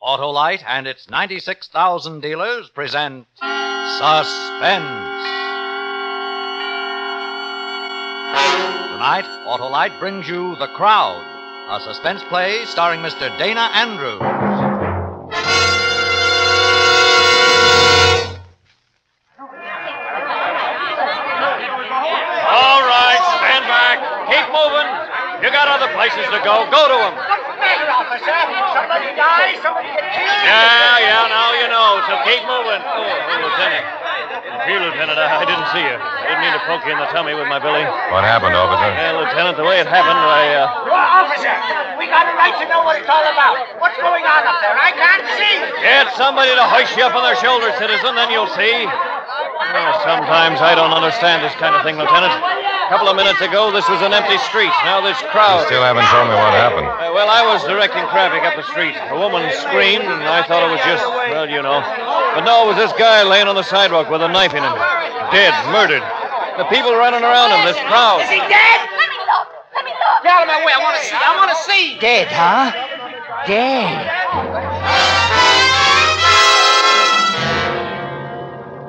Autolite and its 96,000 dealers present Suspense. Tonight, Autolite brings you The Crowd, a suspense play starring Mr. Dana Andrews. All right, stand back. Keep moving. You got other places to go. Go to them. What's the matter, officer? Somebody dies? Somebody get killed? Yeah, now you know, so keep moving. Oh, Lieutenant. Here, Lieutenant, I didn't see you. I didn't mean to poke you in the tummy with my billy. What happened, officer? Yeah, Lieutenant, the way it happened, Officer, we got a right to know what it's all about. What's going on up there? I can't see. Get somebody to hoist you up on their shoulders, citizen, then you'll see. Well, sometimes I don't understand this kind of thing, Lieutenant. A couple of minutes ago, this was an empty street. Now this crowd... You still haven't told me what happened. Well, I was directing traffic up the street. A woman screamed, and I thought it was just, well, you know. But no, it was this guy laying on the sidewalk with a knife in him. Dead, murdered. The people running around him, this crowd. Is he dead? Let me look. Get out of my way. I want to see. Dead, huh? Dead.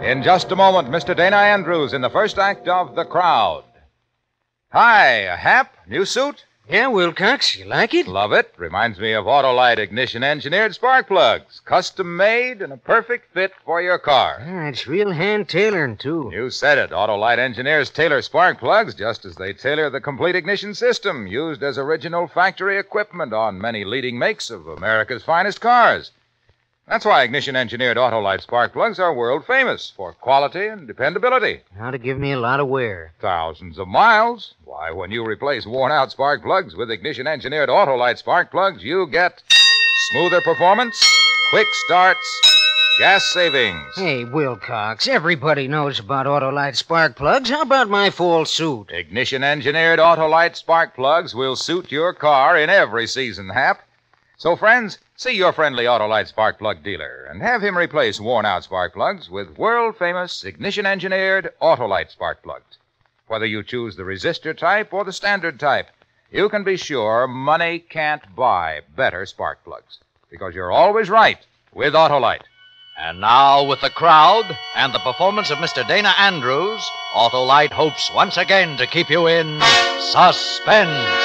In just a moment, Mr. Dana Andrews in the first act of The Crowd. Hi, Hap, new suit? Yeah, Wilcox, you like it? Love it. Reminds me of Autolite ignition engineered spark plugs. Custom made and a perfect fit for your car. Yeah, it's real hand tailoring, too. You said it. Autolite engineers tailor spark plugs just as they tailor the complete ignition system used as original factory equipment on many leading makes of America's finest cars. That's why ignition-engineered Autolite spark plugs are world famous for quality and dependability. How to give me a lot of wear. Thousands of miles. Why, when you replace worn-out spark plugs with ignition-engineered Autolite spark plugs, you get smoother performance, quick starts, gas savings. Hey, Wilcox, everybody knows about Autolite spark plugs. How about my fall suit? Ignition-engineered Autolite spark plugs will suit your car in every season, Hap. So, friends, see your friendly Autolite spark plug dealer and have him replace worn-out spark plugs with world-famous ignition-engineered Autolite spark plugs. Whether you choose the resistor type or the standard type, you can be sure money can't buy better spark plugs because you're always right with Autolite. And now, with The Crowd and the performance of Mr. Dana Andrews, Autolite hopes once again to keep you in suspense.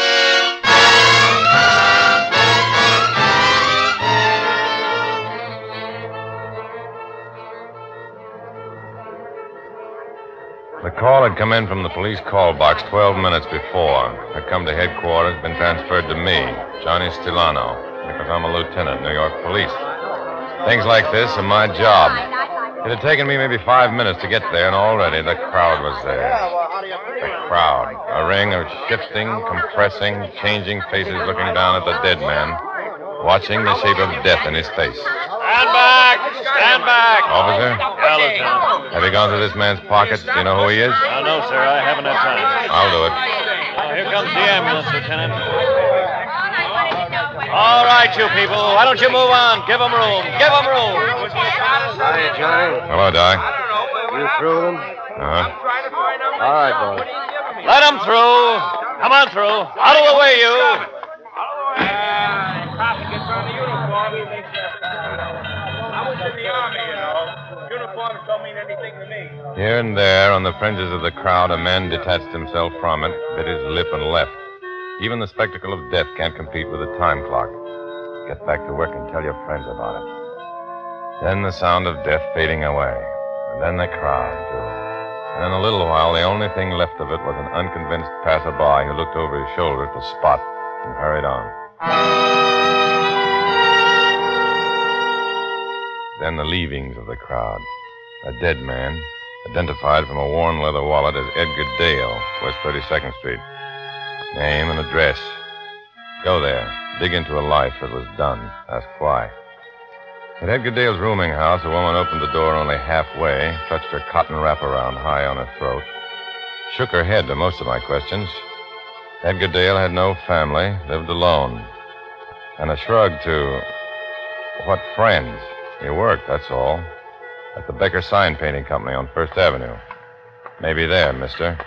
The call had come in from the police call box 12 minutes before. Had come to headquarters, been transferred to me, Johnny Stilano, because I'm a lieutenant, New York Police. Things like this are my job. It had taken me maybe 5 minutes to get there, and already the crowd was there. The crowd. A ring of shifting, compressing, changing faces looking down at the dead man, watching the shape of death in his face. Stand back! Stand back! Officer? Yeah, Lieutenant. Have you gone through this man's pockets? Do you know who he is? No, sir, I haven't had time. I'll do it. Here comes the ambulance, Lieutenant. All right, you people. Why don't you move on? Give them room. Give them room. Hiya, Johnny. Hello, Doc. You through them? Uh-huh. All right, boy. Let them through. Come on through. Out of the way, you. Copy gets on the uniform, he thinks I was in the army, you know. Uniforms don't mean anything to me. Here and there, on the fringes of the crowd, a man detached himself from it, bit his lip, and left. Even the spectacle of death can't compete with a time clock. Get back to work and tell your friends about it. Then the sound of death fading away. And then the crowd, too. And in a little while, the only thing left of it was an unconvinced passerby who looked over his shoulder at the spot and hurried on. Then the leavings of the crowd. A dead man, identified from a worn leather wallet as Edgar Dale, West 32nd Street. Name and address. Go there. Dig into a life that was done. Ask why. At Edgar Dale's rooming house, a woman opened the door only halfway, clutched her cotton wraparound high on her throat, shook her head to most of my questions. Edgar Dale had no family, lived alone. And a shrug to, what friends? He worked, that's all. At the Becker Sign Painting Company on First Avenue. Maybe there, mister.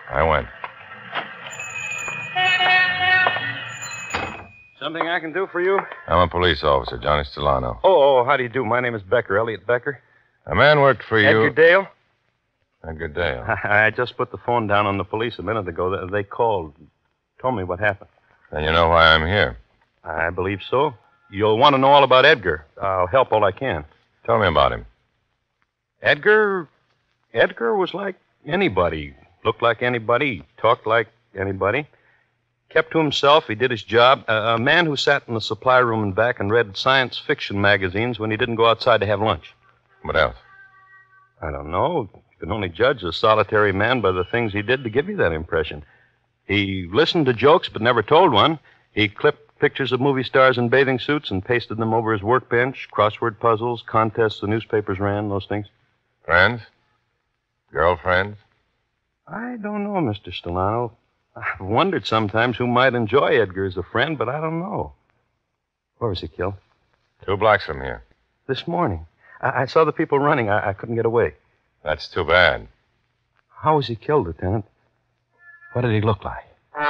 I went. So Something I can do for you? I'm a police officer, Johnny Stellano. Oh, how do you do? My name is Becker, Elliot Becker. A man worked for you. Edgar Dale? Edgar Dale. I just put the phone down on the police a minute ago. They called. Told me what happened. Then you know why I'm here. I believe so. You'll want to know all about Edgar. I'll help all I can. Tell me about him. Edgar was like anybody. Looked like anybody. Talked like anybody. Kept to himself. He did his job. A man who sat in the supply room and back and read science fiction magazines when he didn't go outside to have lunch. What else? I don't know. You can only judge a solitary man by the things he did to give you that impression. He listened to jokes but never told one. He clipped pictures of movie stars in bathing suits and pasted them over his workbench. Crossword puzzles, contests the newspapers ran, those things. Friends? Girlfriends? I don't know, Mr. Stellano. I've wondered sometimes who might enjoy Edgar as a friend, but I don't know. Where was he killed? 2 blocks from here. This morning. I saw the people running. I couldn't get away. That's too bad. How was he killed, Lieutenant? What did he look like? Oh,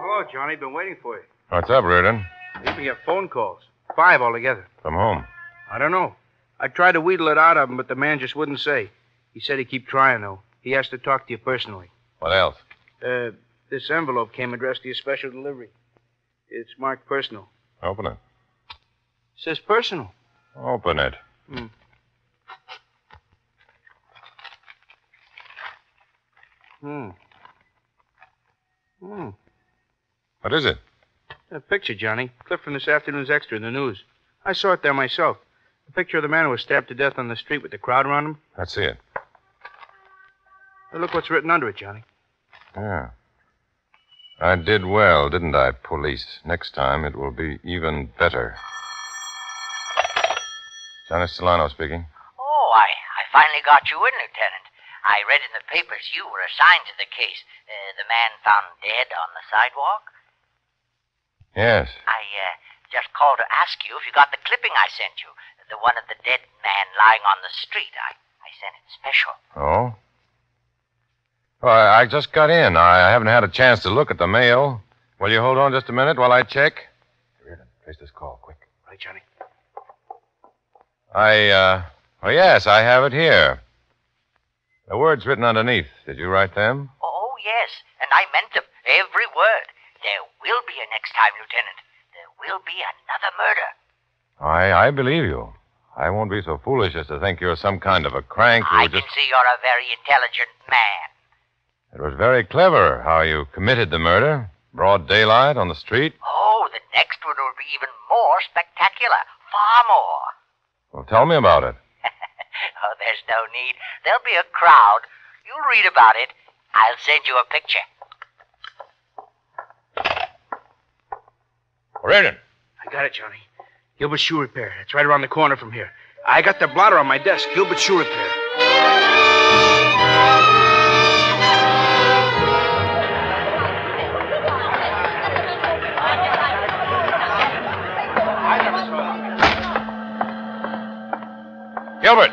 hello, Johnny. Been waiting for you. What's up, Reardon? We have phone calls. 5 altogether. From whom? I don't know. I tried to wheedle it out of him, but the man just wouldn't say. He said he'd keep trying, though. He has to talk to you personally. What else? This envelope came addressed to your special delivery. It's marked personal. Open it. It says personal. Open it. What is it? A picture, Johnny. Clip from this afternoon's extra in the news. I saw it there myself. A picture of the man who was stabbed to death on the street with the crowd around him. Let's see it. Hey, look what's written under it, Johnny. Yeah. I did well, didn't I, police? Next time it will be even better. Johnny Stellano speaking. Oh, I finally got you in, Lieutenant. I read in the papers you were assigned to the case. The man found dead on the sidewalk. Yes. I just called to ask you if you got the clipping I sent you. The one of the dead man lying on the street. I sent it special. Oh? Well, I just got in. I haven't had a chance to look at the mail. Will you hold on just a minute while I check? Reardon, place this call, quick. Right, Johnny. Oh, yes, I have it here. The words written underneath. Did you write them? Oh, yes, and I meant them, every word. There will be a next time, Lieutenant. There will be another murder. I believe you. I won't be so foolish as to think you're some kind of a crank who I just... can see you're a very intelligent man. It was very clever how you committed the murder. Broad daylight on the street. Oh, the next one will be even more spectacular. Far more. Well, tell me about it. Oh, there's no need. There'll be a crowd. You'll read about it. I'll send you a picture. Reardon. I got it, Johnny. Gilbert Shoe Repair. It's right around the corner from here. I got the blotter on my desk. Gilbert Shoe Repair. Gilbert.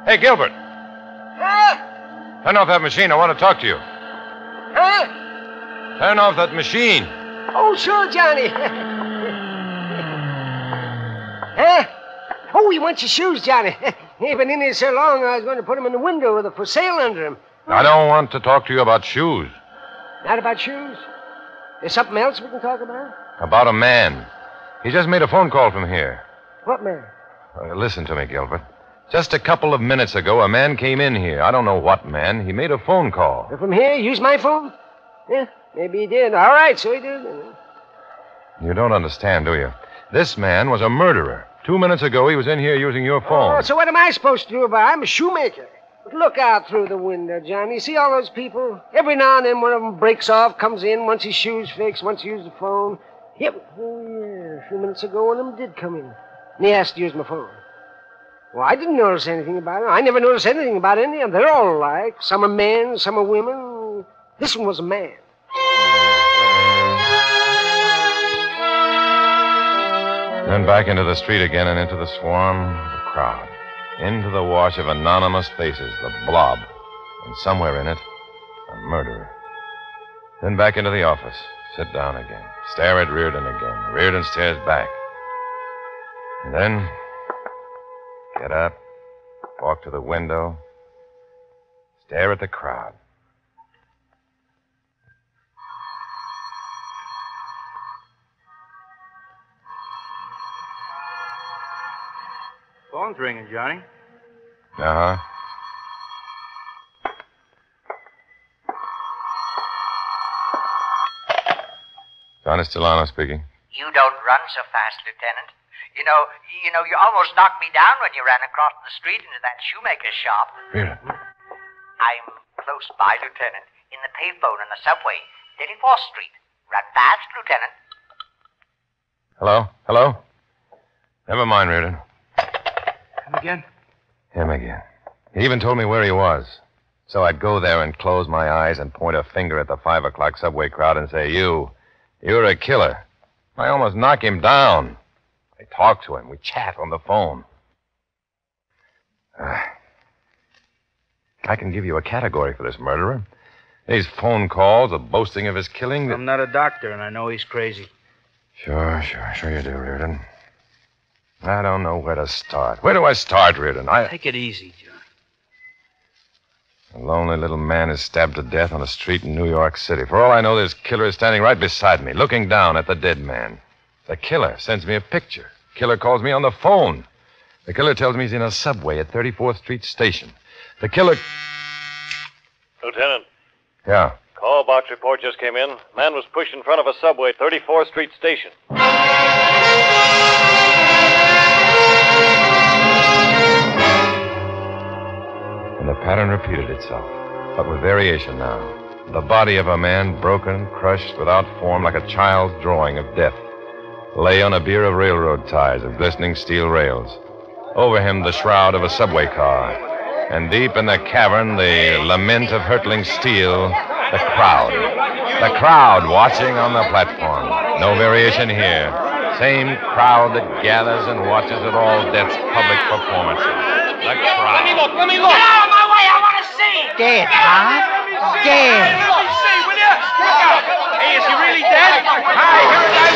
Hey, Gilbert. Huh? Turn off that machine. I want to talk to you. Huh? Turn off that machine. Oh, sure, Johnny. Huh? Oh, he wants your shoes, Johnny. He's been in here so long, I was going to put him in the window with a for sale under him. I don't want to talk to you about shoes. Not about shoes? There's something else we can talk about? About a man. He just made a phone call from here. What man? Listen to me, Gilbert. Just a couple of minutes ago, a man came in here. I don't know what man. He made a phone call. From here? Use my phone? Yeah, maybe he did. All right, so he did. You don't understand, do you? This man was a murderer. 2 minutes ago, he was in here using your phone. Oh, so what am I supposed to do about it? I'm a shoemaker. But look out through the window, Johnny. See all those people? Every now and then one of them breaks off, comes in, wants his shoes fixed, wants to use the phone. Yep. Oh, yeah. A few minutes ago, one of them did come in. And he asked to use my phone. Well, I didn't notice anything about it. I never noticed anything about any of them. They're all alike. Some are men, some are women. This one was a man. Then back into the street again and into the swarm of the crowd. Into the wash of anonymous faces, the blob. And somewhere in it, a murderer. Then back into the office. Sit down again. Stare at Reardon again. Reardon stares back. And then, get up, walk to the window, stare at the crowd. Phone's ringing, Johnny. Uh-huh. Johnny Stellano speaking. You don't run so fast, Lieutenant. You know, you almost knocked me down when you ran across the street into that shoemaker's shop. Reardon. I'm close by, Lieutenant, in the payphone on the subway, 34th Street. Run fast, Lieutenant. Hello? Hello? Never mind, Reardon. Him again? Him again. He even told me where he was. So I'd go there and close my eyes and point a finger at the 5 o'clock subway crowd and say, you're a killer. I almost knock him down. I talk to him. We chat on the phone. I can give you a category for this murderer. These phone calls, the boasting of his killing. I'm not a doctor, and I know he's crazy. Sure you do, Reardon. I don't know where to start. Where do I start, Reardon? Take it easy, John. A lonely little man is stabbed to death on a street in New York City. For all I know, this killer is standing right beside me, looking down at the dead man. The killer sends me a picture. The killer calls me on the phone. The killer tells me he's in a subway at 34th Street Station. The killer... Lieutenant, Yeah. call box report just came in. Man was pushed in front of a subway at 34th Street Station. And the pattern repeated itself, but with variation now. The body of a man, broken, crushed, without form, like a child's drawing of death, lay on a bier of railroad ties of glistening steel rails. Over him, the shroud of a subway car. And deep in the cavern, the lament of hurtling steel, the crowd. The crowd watching on the platform. No variation here. Same crowd that gathers and watches at all death's public performances. The crowd. Let me look. Get out of my way. I want to see. Dead, huh? Dead. Let me see, will you? Look out. Hey, is he really dead? Hi, here it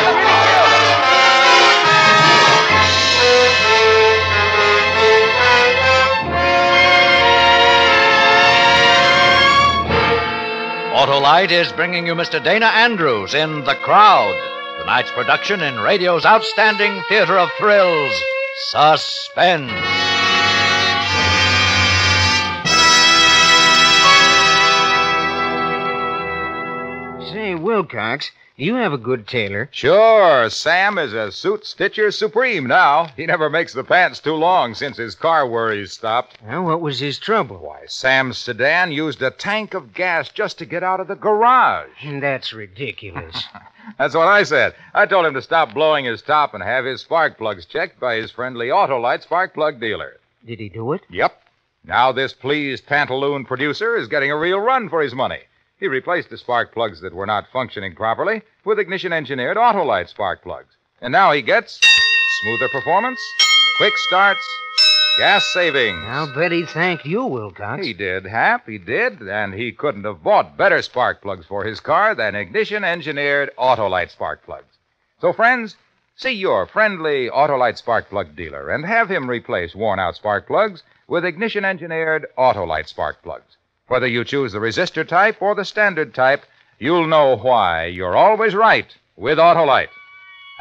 Autolite is bringing you Mr. Dana Andrews in The Crowd, tonight's production in radio's outstanding theater of thrills, Suspense. Say, Wilcox, you have a good tailor. Sure, Sam is a suit stitcher supreme now. He never makes the pants too long since his car worries stopped. Well, what was his trouble? Why, Sam's sedan used a tank of gas just to get out of the garage. That's ridiculous. That's what I said. I told him to stop blowing his top and have his spark plugs checked by his friendly Autolite spark plug dealer. Did he do it? Yep. Now this pleased pantaloon producer is getting a real run for his money. He replaced the spark plugs that were not functioning properly with ignition-engineered Autolite spark plugs. And now he gets smoother performance, quick starts, gas savings. I'll bet he thanked you, Wilcox. He did, Hap, he did. And he couldn't have bought better spark plugs for his car than ignition-engineered Autolite spark plugs. So, friends, see your friendly Autolite spark plug dealer and have him replace worn-out spark plugs with ignition-engineered Autolite spark plugs. Whether you choose the resistor type or the standard type, you'll know why you're always right with Autolite.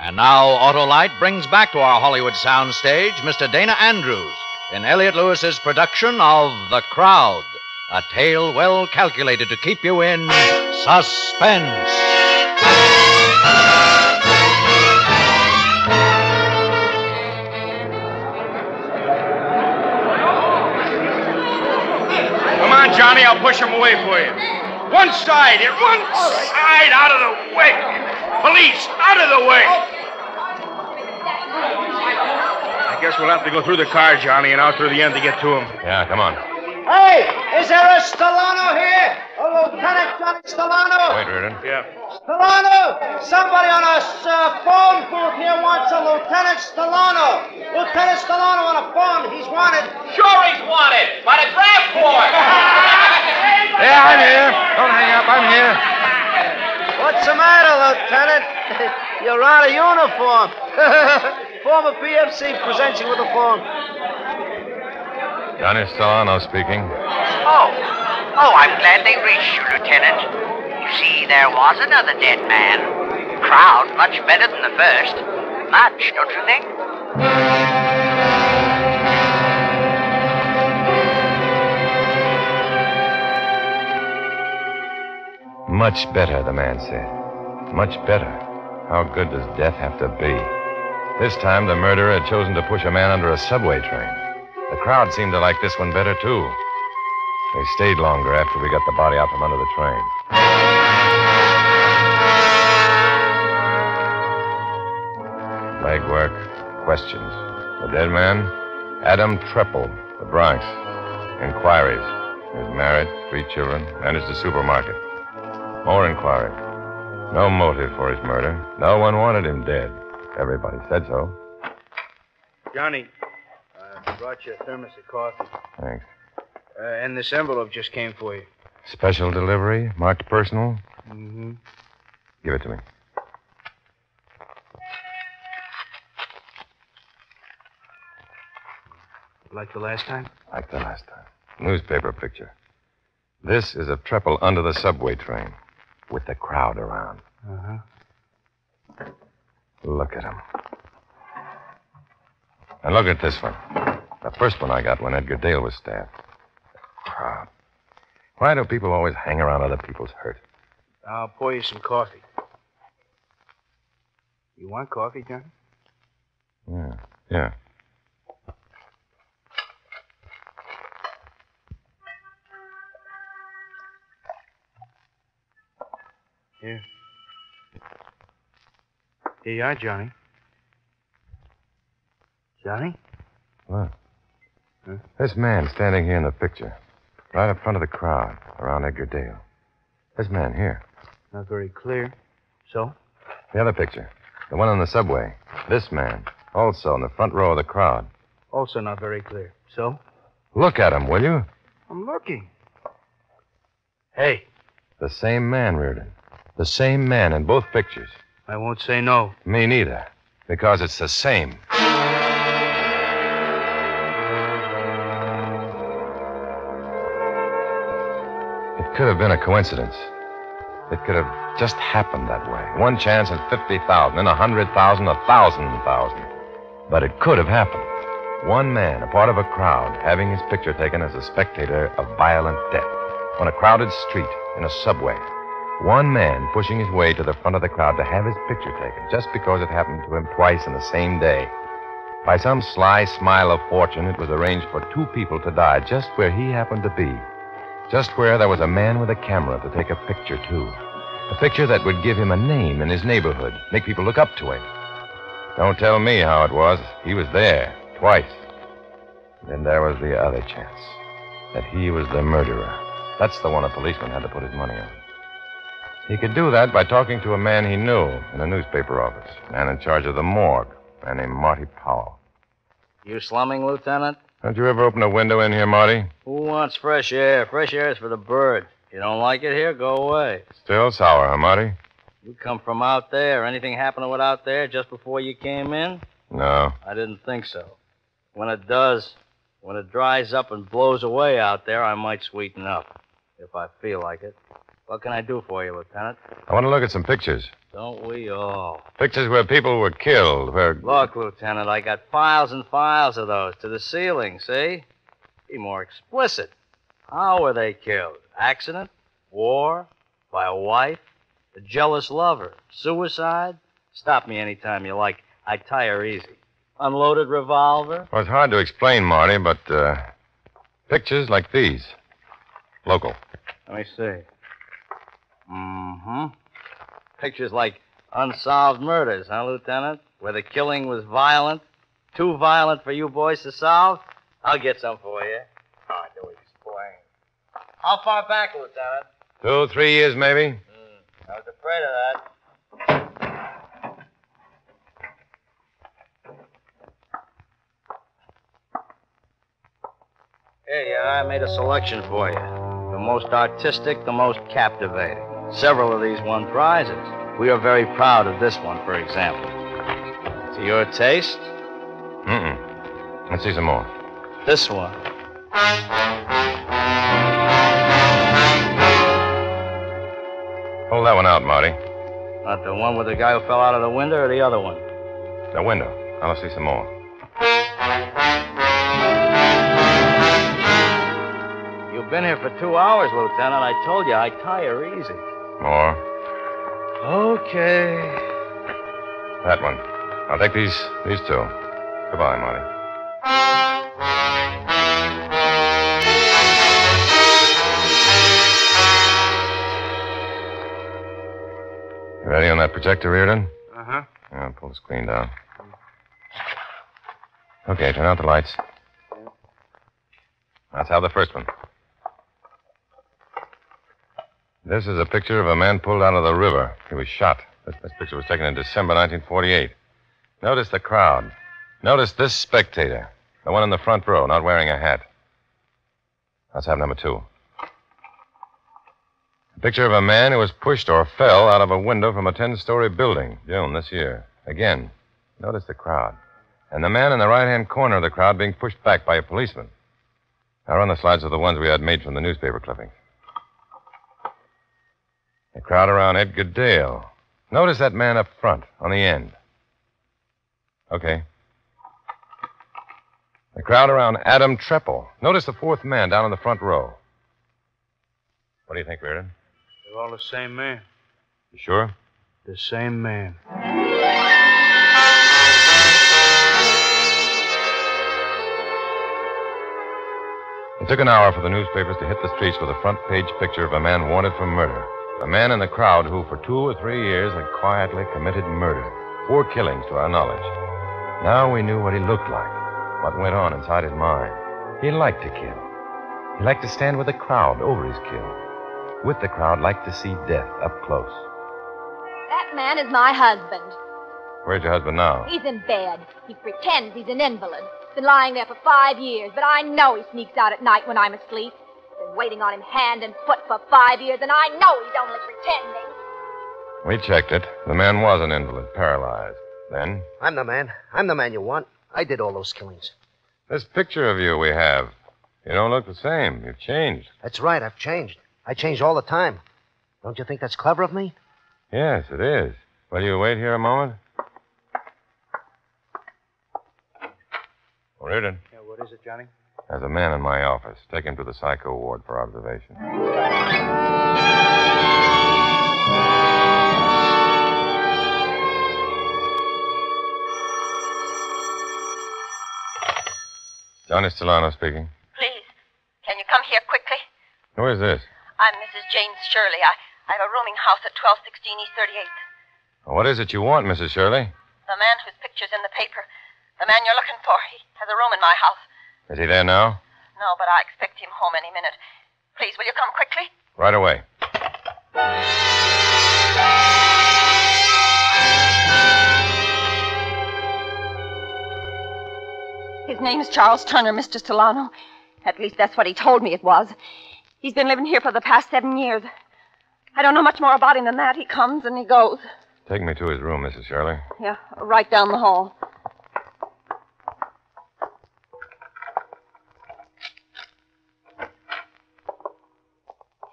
And now Autolite brings back to our Hollywood soundstage Mr. Dana Andrews in Elliot Lewis's production of The Crowd, a tale well calculated to keep you in suspense. Come on, Johnny, I'll push him away for you. One side, out of the way. Police, out of the way. I guess we'll have to go through the car, Johnny, and out through the end to get to him. Yeah, come on. Hey, is there a Stellano here? Lieutenant Johnny Stellano. Wait, Reardon. Yeah. Stellano! Somebody on a phone booth here wants a Lieutenant Stellano. Lieutenant Stellano on a phone. He's wanted. Sure he's wanted by the draft board. Yeah, I'm here. Don't hang up. I'm here. What's the matter, Lieutenant? You're out of uniform. Former PFC presents you with a phone. Johnny Stellano speaking. Oh, I'm glad they reached you, Lieutenant. You see, there was another dead man. Crowd much better than the first. Much, don't you think? Much better, the man said. Much better. How good does death have to be? This time, the murderer had chosen to push a man under a subway train. The crowd seemed to like this one better, too. They stayed longer after we got the body out from under the train. Legwork, questions. The dead man? Adam Treppel, the Bronx. Inquiries. He was married, 3 children, managed a supermarket. More inquiries. No motive for his murder. No one wanted him dead. Everybody said so. Johnny, I brought you a thermos of coffee. Thanks. And this envelope just came for you. Special delivery, marked personal? Mm-hmm. Give it to me. Like the last time? Like the last time. Newspaper picture. This is of Treppel under the subway train, with the crowd around. Uh-huh. Look at him. And look at this one. The first one I got when Edgar Dale was stabbed. The crowd. Why do people always hang around other people's hurt? I'll pour you some coffee. You want coffee, Johnny? Yeah. Here. Here you are, Johnny. Johnny? Look. Huh? This man standing here in the picture, right up front of the crowd, around Edgar Dale. This man here. Not very clear. So? The other picture, the one on the subway. This man, also in the front row of the crowd. Also not very clear. So? Look at him, will you? I'm looking. Hey. The same man, Reardon. The same man in both pictures. I won't say no. Me neither. Because it's the same. It could have been a coincidence. It could have just happened that way. One chance in 50,000, then 100,000, 1,000,000. But it could have happened. One man, a part of a crowd, having his picture taken as a spectator of violent death on a crowded street in a subway. One man pushing his way to the front of the crowd to have his picture taken just because it happened to him twice in the same day. By some sly smile of fortune, it was arranged for 2 people to die just where he happened to be. Just where there was a man with a camera to take a picture, too. A picture that would give him a name in his neighborhood, make people look up to him. Don't tell me how it was. He was there, twice. Then there was the other chance, that he was the murderer. That's the one a policeman had to put his money on. He could do that by talking to a man he knew in a newspaper office, a man in charge of the morgue, a man named Marty Powell. You slumming, Lieutenant? Don't you ever open a window in here, Marty? Who wants fresh air? Fresh air is for the birds. You don't like it here, go away. Still sour, huh, Marty? You come from out there. Anything happened with out there just before you came in? No. I didn't think so. When it does, when it dries up and blows away out there, I might sweeten up, if I feel like it. What can I do for you, Lieutenant? I want to look at some pictures. Don't we all? Pictures where people were killed, where... Look, Lieutenant, I got files and files of those to the ceiling, see? Be more explicit. How were they killed? Accident? War? By a wife? A jealous lover? Suicide? Stop me anytime you like. I tire easy. Unloaded revolver? Well, it's hard to explain, Marty, but pictures like these. Local. Let me see. Mm-hmm. Pictures like unsolved murders, huh, Lieutenant? Where the killing was violent. Too violent for you boys to solve? I'll get some for you. Oh, I knew he was playing. How far back, Lieutenant? 2, 3 years, maybe. I was afraid of that. Here, I made a selection for you. The most artistic, the most captivating. Several of these won prizes. We are very proud of this one, for example. To your taste? Let's see some more. This one. Hold that one out, Marty. Not the one with the guy who fell out of the window or the other one? The window. Now let's see some more. You've been here for 2 hours, Lieutenant. I told you I'd tire easy. More. Okay. That one. I'll take these two. Goodbye, Marty. You ready on that projector, Reardon? Uh-huh. Yeah, pull the screen down. Okay, turn out the lights. Let's have the first one. This is a picture of a man pulled out of the river. He was shot. This picture was taken in December 1948. Notice the crowd. Notice this spectator. The one in the front row, not wearing a hat. Let's have number 2. A picture of a man who was pushed or fell out of a window from a 10-story building, June this year. Again, notice the crowd. And the man in the right-hand corner of the crowd being pushed back by a policeman. Now run the slides of the ones we had made from the newspaper clippings. The crowd around Edgar Dale. Notice that man up front, on the end. Okay. The crowd around Adam Treppel. Notice the 4th man down in the front row. What do you think, Reardon? They're all the same man. You sure? The same man. It took an hour for the newspapers to hit the streets with a front-page picture of a man wanted for murder. A man in the crowd who, for 2 or 3 years, had quietly committed murder. 4 killings, to our knowledge. Now we knew what he looked like, what went on inside his mind. He liked to kill. He liked to stand with the crowd over his kill. With the crowd, liked to see death up close. That man is my husband. Where's your husband now? He's in bed. He pretends he's an invalid. Been lying there for 5 years, but I know he sneaks out at night when I'm asleep. Been waiting on him hand and foot for 5 years, and I know he's only pretending. We checked it. The man was an invalid, paralyzed. Then? I'm the man. I'm the man you want. I did all those killings. This picture of you we have. You don't look the same. You've changed. That's right. I've changed. I change all the time. Don't you think that's clever of me? Yes, it is. Will you wait here a moment? Reardon. Yeah, what is it, Johnny? There's a man in my office. Take him to the psycho ward for observation. Johnny Stellano speaking. Please, can you come here quickly? Who is this? I'm Mrs. James Shirley. I have a rooming house at 1216 East 38th. What is it you want, Mrs. Shirley? The man whose picture's in the paper. The man you're looking for. He has a room in my house. Is he there now? No, but I expect him home any minute. Please, will you come quickly? Right away. His name's Charles Turner, Mr. Solano. At least that's what he told me it was. He's been living here for the past 7 years. I don't know much more about him than that. He comes and he goes. Take me to his room, Mrs. Shirley. Yeah, right down the hall.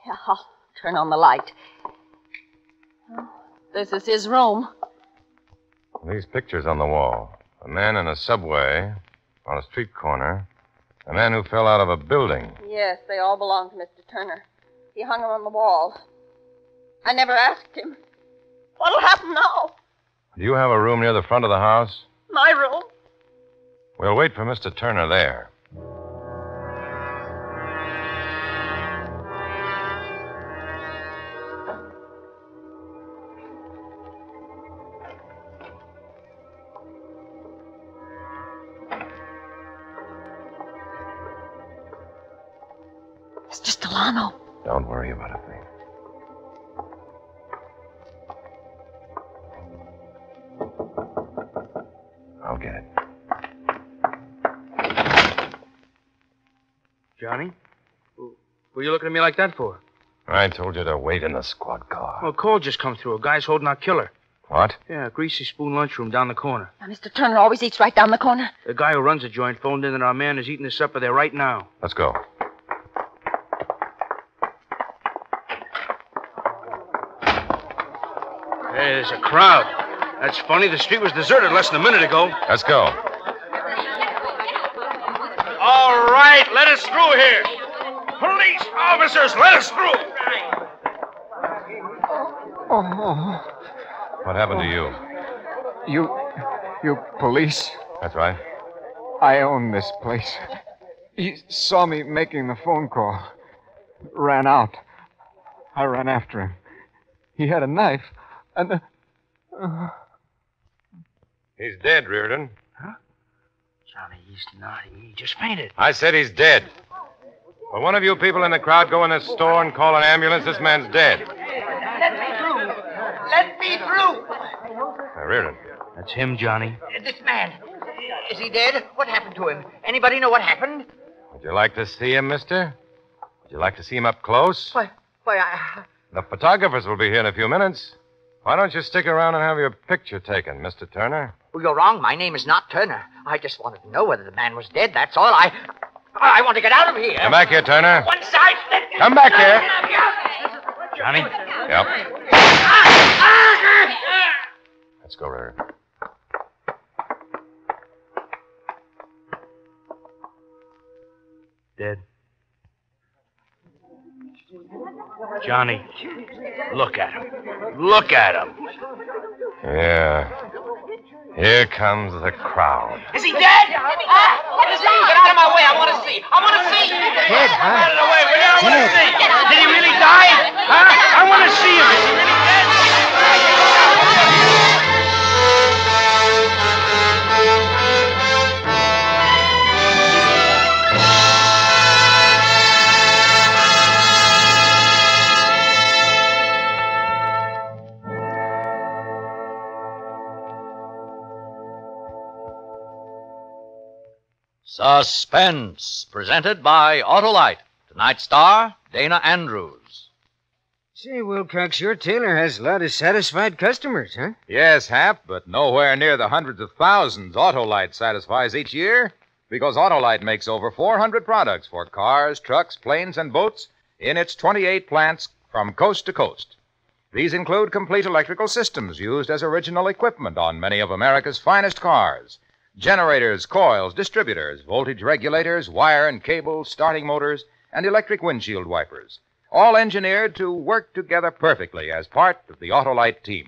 Yeah, I'll turn on the light. This is his room. These pictures on the wall. A man in a subway, on a street corner. A man who fell out of a building. Yes, they all belong to Mr. Turner. He hung them on the wall. I never asked him. What'll happen now? Do you have a room near the front of the house? My room? We'll wait for Mr. Turner there. Mr. Stellano. Don't worry about a thing. Johnny. What are you looking at me like that for? I told you to wait in the squad car. Well, a call just come through. A guy's holding our killer. What? Yeah, Greasy Spoon lunchroom down the corner. Now, Mr. Turner always eats right down the corner. The guy who runs the joint phoned in that our man is eating his supper there right now. Let's go. Hey, there's a crowd. That's funny. The street was deserted less than a minute ago. Let's go. All right, let us through here. Police officers, let us through. Oh, What happened to you? you police? That's right. I own this place. He saw me making the phone call. Ran out. I ran after him. He had a knife, and... He's dead, Reardon. Johnny, he's not. He just fainted. I said he's dead. Will one of you people in the crowd go in this store and call an ambulance? This man's dead. Let me through. Let me through. Reardon. That's him, Johnny. This man, is he dead? What happened to him? Anybody know what happened? Would you like to see him, mister? Would you like to see him up close? Why, The photographers will be here in a few minutes. Why don't you stick around and have your picture taken, Mr. Turner? Well, you're wrong. My name is not Turner. I just wanted to know whether the man was dead, that's all. I want to get out of here. Come back here, Turner. One side. Come back here. Johnny? Yep. Let's go, Reardon. Dead. Johnny, look at him. Look at him. Yeah. Here comes the crowd. Is he dead? Get out of my way. I want to see. Dead, huh? Get out of the way, will you? I want to see. Did he really die? Huh? I want to see him. Is he really dead? Suspense, presented by Autolite. Tonight's star, Dana Andrews. Say, Wilcox, your tailor has a lot of satisfied customers, huh? Yes, Hap, but nowhere near the hundreds of thousands Autolite satisfies each year, because Autolite makes over 400 products for cars, trucks, planes, and boats in its 28 plants from coast to coast. These include complete electrical systems used as original equipment on many of America's finest cars. Generators, coils, distributors, voltage regulators, wire and cable, starting motors, and electric windshield wipers. All engineered to work together perfectly as part of the Autolite team.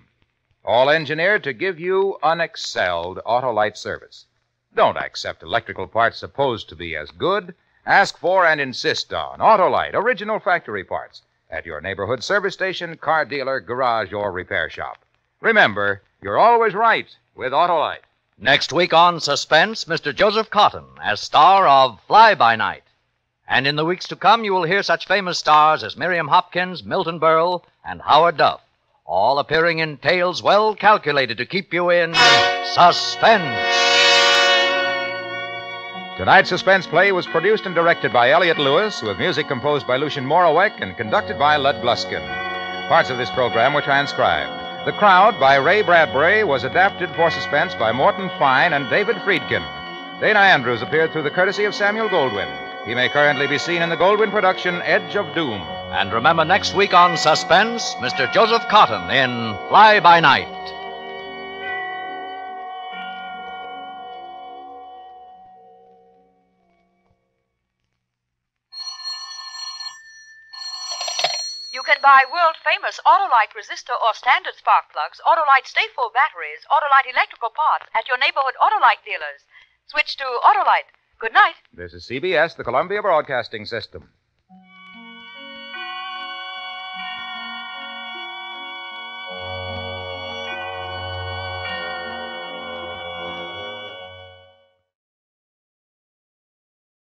All engineered to give you unexcelled Autolite service. Don't accept electrical parts supposed to be as good. Ask for and insist on Autolite original factory parts at your neighborhood service station, car dealer, garage, or repair shop. Remember, you're always right with Autolite. Next week on Suspense, Mr. Joseph Cotton as star of Fly By Night. And in the weeks to come, you will hear such famous stars as Miriam Hopkins, Milton Berle, and Howard Duff, all appearing in tales well calculated to keep you in suspense. Tonight's suspense play was produced and directed by Elliott Lewis, with music composed by Lucien Morawek and conducted by Lud Gluskin. Parts of this program were transcribed. The Crowd by Ray Bradbury was adapted for suspense by Morton Fine and David Friedkin. Dana Andrews appeared through the courtesy of Samuel Goldwyn. He may currently be seen in the Goldwyn production Edge of Doom. And remember, next week on Suspense, Mr. Joseph Cotton in Fly By Night. You can buy world-famous Autolite resistor or standard spark plugs, Autolite Stay-Full batteries, Autolite electrical parts at your neighborhood Autolite dealers. Switch to Autolite. Good night. This is CBS, the Columbia Broadcasting System.